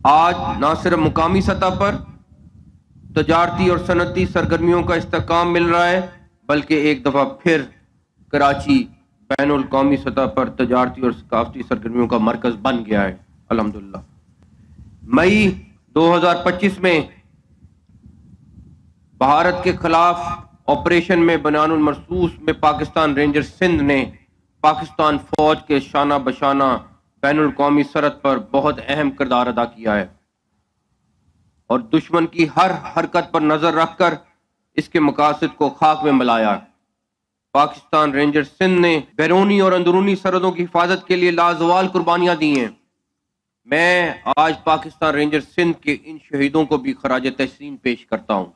آج نہ صرف مقامی سطح پر تجارتی اور صنعتی سرگرمیوں کا استحکام مل رہا ہے، بلکہ ایک دفعہ پھر کراچی بین الاقوامی سطح پر تجارتی اور ثقافتی سرگرمیوں کا مرکز بن گیا ہے الحمدللہ۔ مئی 2025 میں بھارت کے خلاف آپریشن میں بنیان المرصوص میں پاکستان رینجر سندھ نے پاکستان فوج کے شانہ بشانہ بین الاقوامی سرحد پر بہت اہم کردار ادا کیا ہے اور دشمن کی ہر حرکت پر نظر رکھ کر اس کے مقاصد کو خاک میں ملایا۔ پاکستان رینجر سندھ نے بیرونی اور اندرونی سرحدوں کی حفاظت کے لیے لازوال قربانیاں دی ہیں۔ میں آج پاکستان رینجر سندھ کے ان شہیدوں کو بھی خراج تحسین پیش کرتا ہوں،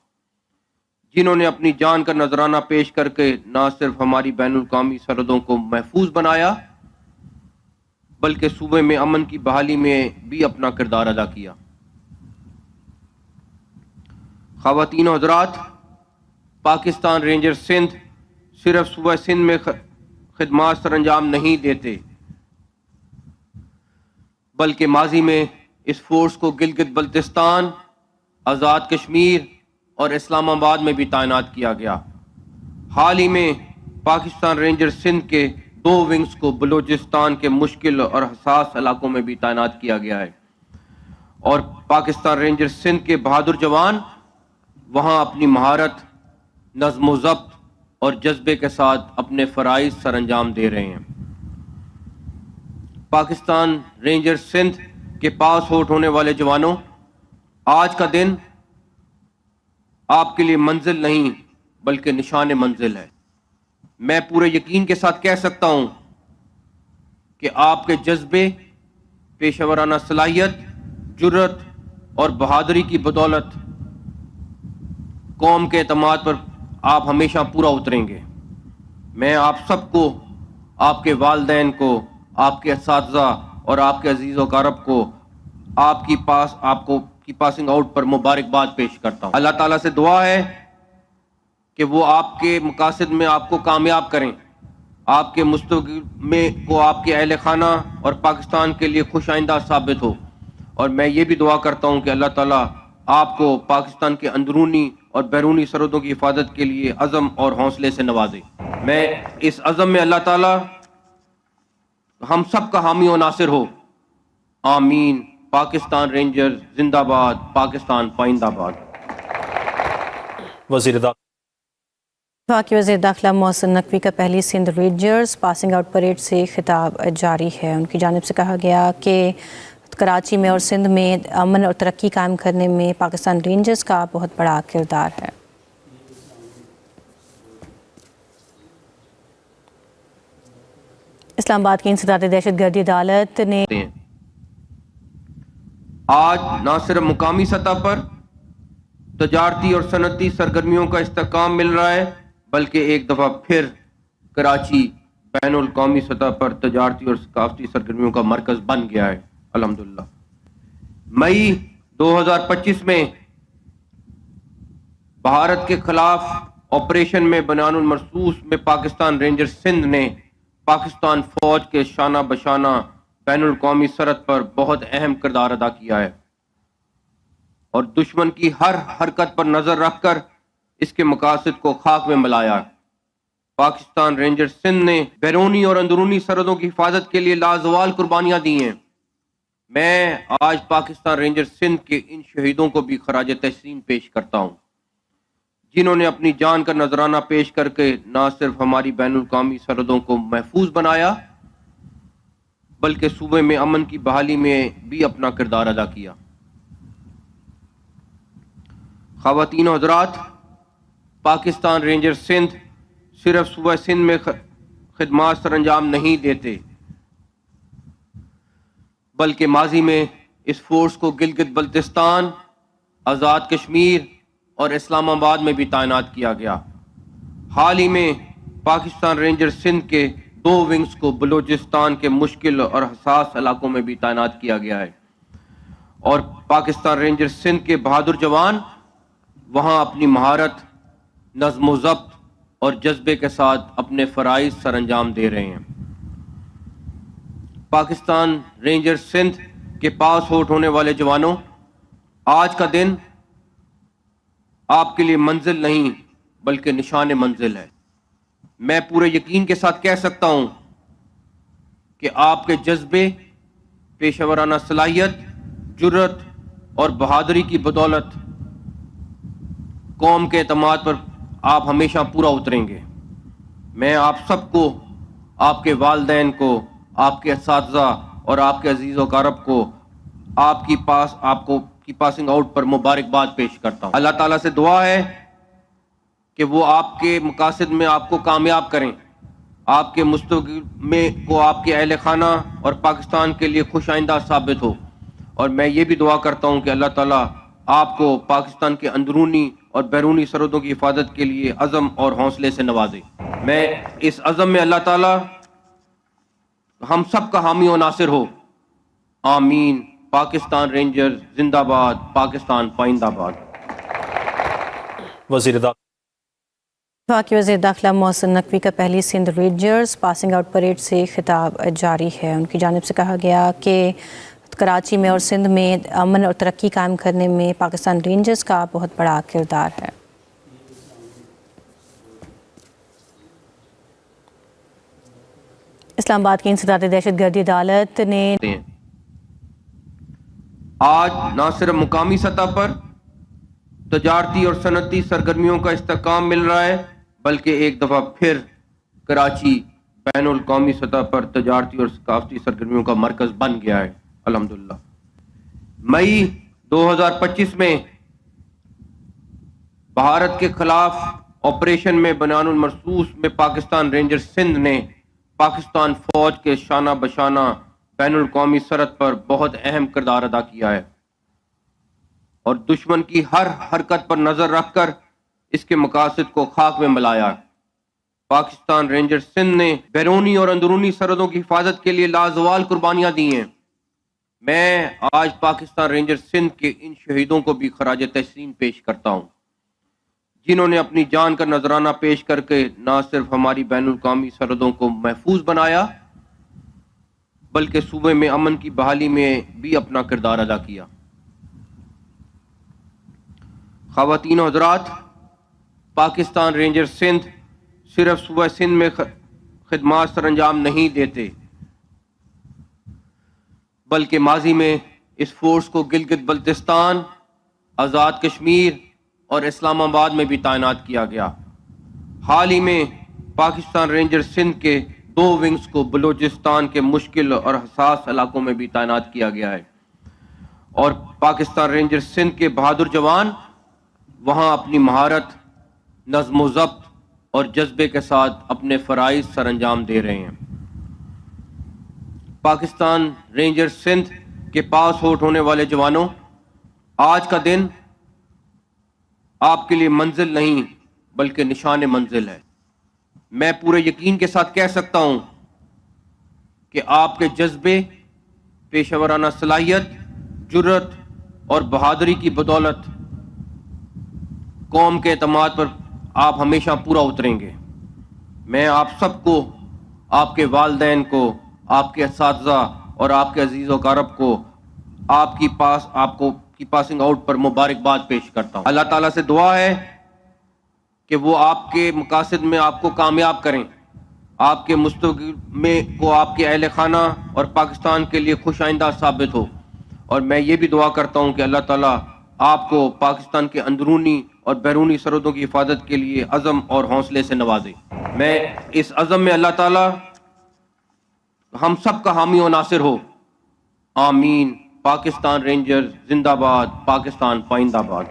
جنہوں نے اپنی جان کا نذرانہ پیش کر کے نہ صرف ہماری بین الاقوامی سرحدوں کو محفوظ بنایا، بلکہ صوبے میں امن کی بحالی میں بھی اپنا کردار ادا کیا۔ خواتین و حضرات، پاکستان رینجر سندھ صرف صوبہ سندھ میں خدمات سر انجام نہیں دیتے، بلکہ ماضی میں اس فورس کو گلگت بلتستان، آزاد کشمیر اور اسلام آباد میں بھی تعینات کیا گیا۔ حال ہی میں پاکستان رینجر سندھ کے 2 ونگز کو بلوچستان کے مشکل اور حساس علاقوں میں بھی تعینات کیا گیا ہے، اور پاکستان رینجر سندھ کے بہادر جوان وہاں اپنی مہارت، نظم و ضبط اور جذبے کے ساتھ اپنے فرائض سر انجام دے رہے ہیں۔ پاکستان رینجر سندھ کے پاس ہوٹ ہونے والے جوانوں، آج کا دن آپ کے لیے منزل نہیں بلکہ نشان منزل ہے۔ میں پورے یقین کے ساتھ کہہ سکتا ہوں کہ آپ کے جذبے، پیشہ ورانہ صلاحیت، جرت اور بہادری کی بدولت قوم کے اعتماد پر آپ ہمیشہ پورا اتریں گے۔ میں آپ سب کو، آپ کے والدین کو، آپ کے اساتذہ اور آپ کے عزیز و اقارب کو آپ کی پاسنگ آؤٹ پر مبارکباد پیش کرتا ہوں۔ اللہ تعالیٰ سے دعا ہے کہ وہ آپ کے مقاصد میں آپ کو کامیاب کریں، آپ کے مستقبل میں کو آپ کے اہل خانہ اور پاکستان کے لیے خوش آئندہ ثابت ہو، اور میں یہ بھی دعا کرتا ہوں کہ اللہ تعالیٰ آپ کو پاکستان کے اندرونی اور بیرونی سرحدوں کی حفاظت کے لیے عزم اور حوصلے سے نوازے۔ میں اس عزم میں اللہ تعالیٰ ہم سب کا حامی و ناصر ہو، آمین۔ پاکستان رینجر زندہ باد، پاکستان پائندہ باد۔ وفاقی وزیر داخلہ محسن نقوی کا پہلی Sindh rangers passing out parade سے خطاب جاری ہے۔ ان کی جانب سے کہا گیا کہ کراچی میں اور سندھ میں امن اور ترقی قائم کرنے میں پاکستان رینجرز کا بہت بڑا کردار ہے۔ اسلام آباد کی انسداد دہشت گردی عدالت نے آج نہ صرف مقامی سطح پر تجارتی اور صنعتی سرگرمیوں کا استحکام مل رہا ہے، بلکہ ایک دفعہ پھر کراچی بین الاقوامی سطح پر تجارتی اور ثقافتی سرگرمیوں کا مرکز بن گیا ہے الحمدللہ۔ مئی 2025 میں بھارت کے خلاف آپریشن میں بنیان المرصوص میں پاکستان رینجر سندھ نے پاکستان فوج کے شانہ بشانہ بین الاقوامی سرحد پر بہت اہم کردار ادا کیا ہے اور دشمن کی ہر حرکت پر نظر رکھ کر اس کے مقاصد کو خاک میں ملایا۔ پاکستان رینجر سندھ نے بیرونی اور اندرونی سرحدوں کی حفاظت کے لیے لازوال قربانیاں دی ہیں۔ میں آج پاکستان رینجر سندھ کے ان شہیدوں کو بھی خراج تحسین پیش کرتا ہوں، جنہوں نے اپنی جان کا نذرانہ پیش کر کے نہ صرف ہماری بین الاقوامی سرحدوں کو محفوظ بنایا، بلکہ صوبے میں امن کی بحالی میں بھی اپنا کردار ادا کیا۔ خواتین و حضرات، پاکستان رینجر سندھ صرف صوبہ سندھ میں خدمات سر انجام نہیں دیتے، بلکہ ماضی میں اس فورس کو گلگت بلتستان، آزاد کشمیر اور اسلام آباد میں بھی تعینات کیا گیا۔ حال ہی میں پاکستان رینجر سندھ کے 2 ونگز کو بلوچستان کے مشکل اور حساس علاقوں میں بھی تعینات کیا گیا ہے، اور پاکستان رینجر سندھ کے بہادر جوان وہاں اپنی مہارت، نظم و ضبط اور جذبے کے ساتھ اپنے فرائض سر انجام دے رہے ہیں۔ پاکستان رینجر سندھ के पास होठ होने वाले जवानों, आज का दिन आपके लिए मंजिल नहीं बल्कि निशान मंजिल है। मैं पूरे यकीन के साथ कह सकता हूं कि आपके जज्बे, पेशेवराना सलाहियत, जुर्रत और बहादुरी की बदौलत कौम के एतमाद पर आप हमेशा पूरा उतरेंगे। मैं आप सबको, आपके वालिदैन को, आपके असातिज़ा और आपके अजीज़ व अक़ारब को आपको की पासिंग आउट पर मुबारकबाद पेश करता हूँ। अल्लाह ताला से दुआ है कि वो आपके मकासद में आपको कामयाब करें, आपके मुस्तक़बिल में को आपके अहल खाना और पाकिस्तान के लिए खुश आइंदा साबित हो। और मैं ये भी दुआ करता हूँ कि अल्लाह ताला आपको पाकिस्तान के अंदरूनी और बैरूनी सरहदों की हिफाजत के लिए अज़म और हौसले से नवाजे। मैं इस अज़म में अल्लाह ताला हम सब का हामी और नासिर हो। आमीन। पाकिस्तान रेंजर्स जिंदाबाद, पाकिस्तान पाइंदाबाद। वफाकी वज़ीर दाखिला मोहसिन नकवी का पहली Sindh rangers passing out parade से खिताब जारी है। उनकी जानिब से कहा गया कि कराची में और सिंध में अमन और तरक्की कायम करने में पाकिस्तान रेंजर्स का बहुत बड़ा किरदार है। इस्लामाबाद की इंसदाद दहशतगर्दी अदालत ने आज न सिर्फ मुकामी सतह पर तजारती और सनती सरगर्मियों का इस्तेहकाम मिल रहा है, बल्कि एक दफ़ा फिर कराची बैनुल कौमी सतह पर तजारती और सकाफती सरगर्मियों का मरकज़ बन गया है। अल्हम्दुलिल्लाह। मई 2025 में भारत के खिलाफ ऑपरेशन में बयानुल मरसूस में पाकिस्तान रेंजर्स सिंध ने पाकिस्तान फौज के शाना बशाना बैनुल कौमी सरहद पर बहुत अहम किरदार अदा किया है और दुश्मन की हर हरकत पर नजर रखकर इसके मकासद को खाक में मिलाया। पाकिस्तान रेंजर्स सिंध ने बैरूनी और अंदरूनी सरहदों की हिफाजत के लिए लाजवाल कुर्बानियां दी हैं। मैं आज पाकिस्तान रेंजर्स सिंध के इन शहीदों को भी खराज तहसीन पेश करता हूं, जिन्होंने अपनी जान का नजराना पेश करके न सिर्फ हमारी बैनुल कौमी सरहदों को महफूज बनाया, बल्कि सूबे में अमन की बहाली में भी अपना किरदार अदा किया। ख़वातीन और हज़रात, पाकिस्तान रेंजर्स सिंध सिर्फ सूबा सिंध में खिदमात सर अंजाम नहीं देते, बल्कि माजी में इस फोर्स को गिलगित बल्तिस्तान, आज़ाद कश्मीर और इस्लामाबाद में भी तैनात किया गया। हाल ही में पाकिस्तान रेंजर्स सिंध के 2 विंग्स को बलूचिस्तान के मुश्किल और हसास इलाकों में भी तैनात किया गया है और पाकिस्तान रेंजर्स सिंध के बहादुर जवान वहां अपनी महारत, नज़्म ज़ब्त और जज्बे के साथ अपने फ़राइज़ सर अंजाम दे रहे हैं। पाकिस्तान रेंजर्स सिंध के पास होठ होने वाले जवानों, आज का दिन आपके लिए मंजिल नहीं बल्कि निशान मंजिल है। मैं पूरे यकीन के साथ कह सकता हूं कि आपके जज्बे, पेशेवराना सलाहियत, जुर्रत और बहादुरी की बदौलत कौम के एतमाद पर आप हमेशा पूरा उतरेंगे। मैं आप सबको, आपके वालिदैन को, आपके असातिज़ा और आपके अजीज़ व अक़ारब को आपको की पासिंग आउट पर मुबारकबाद पेश करता हूँ। अल्लाह ताला से दुआ है कि वो आपके मकासद में आपको कामयाब करें, आपके मुस्तक़बिल में को आपके अहल खाना और पाकिस्तान के लिए खुश आइंदा साबित हो। और मैं ये भी दुआ करता हूँ कि अल्लाह ताला आपको पाकिस्तान के अंदरूनी और बैरूनी सरहदों की हिफाजत के लिए अज़म और हौसले से नवाजे। मैं इस अज़म में अल्लाह ताला हम सब का हामी और नासिर हो। आमीन। पाकिस्तान रेंजर्स जिंदाबाद, पाकिस्तान पाइंदाबाद।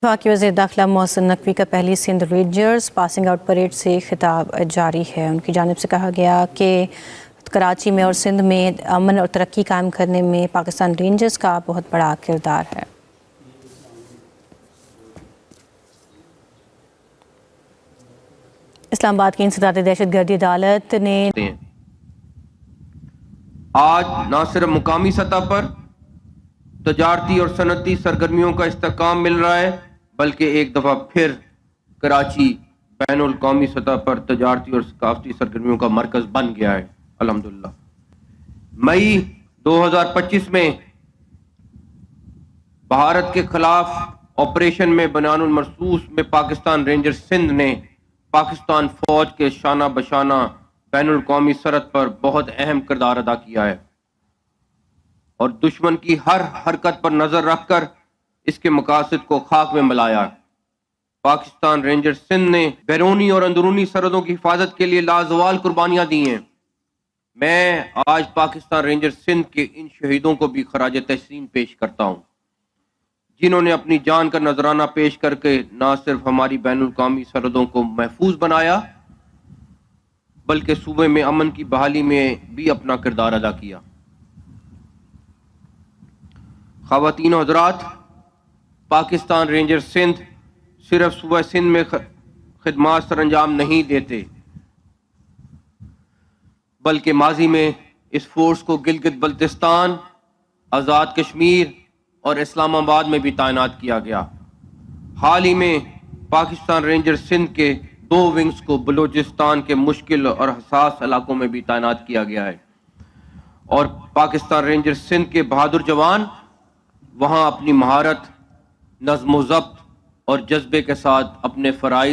वफाकी वज़ीर दाखिला मोहसिन नकवी का पहली Sindh rangers passing out parade से खिताब जारी है। उनकी जानिब से कहा गया कि कराची में और सिंध में अमन और तरक्की कायम करने में पाकिस्तान रेंजर्स का बहुत बड़ा किरदार है। इस्लामाबाद की इंसदाद दहशतगर्दी अदालत ने आज न सिर्फ मुकामी सतह पर तजारती और सनती सरगर्मियों का इस्तेहकाम मिल रहा है, बल्कि एक दफ़ा फिर कराची बैनुल कौमी सतह पर तजारती और सकाफती सरगर्मियों का मरकज़ बन गया है। अल्हम्दुलिल्लाह। मई 2025 में भारत के खिलाफ ऑपरेशन में बनानुल मरसूस में पाकिस्तान रेंजर्स सिंध ने पाकिस्तान फौज के शाना बशाना बैनुल कौमी सरहद पर बहुत अहम किरदार अदा किया है और दुश्मन की हर हरकत पर नजर रखकर इसके मकासद को खाक में मिलाया। पाकिस्तान रेंजर्स सिंध ने बैरूनी और अंदरूनी सरहदों की हिफाजत के लिए लाजवाल कुर्बानियां दी हैं। मैं आज पाकिस्तान रेंजर्स सिंध के इन शहीदों को भी खराज तहसीन पेश करता हूं, जिन्होंने अपनी जान का नजराना पेश करके न सिर्फ हमारी बैनुल कौमी सरहदों को महफूज बनाया बल्कि सूबे में अमन की बहाली में भी अपना किरदार अदा किया। ख़वातीन और हज़रात, पाकिस्तान रेंजर्स सिंध सिर्फ सूबा सिंध में खिदमात सर अंजाम नहीं देते बल्कि माजी में इस फोर्स को गिलगित बल्तिस्तान, आज़ाद कश्मीर और इस्लामाबाद में भी तैनात किया गया। हाल ही में पाकिस्तान रेंजर्स सिंध के 2 विंग्स को बलूचिस्तान के मुश्किल और हसास इलाकों में भी तैनात किया गया है और पाकिस्तान रेंजर्स सिंध के बहादुर जवान वहां अपनी महारत, नज़्म-ओ-ज़ब्त और जज्बे के साथ अपने फ़राइज़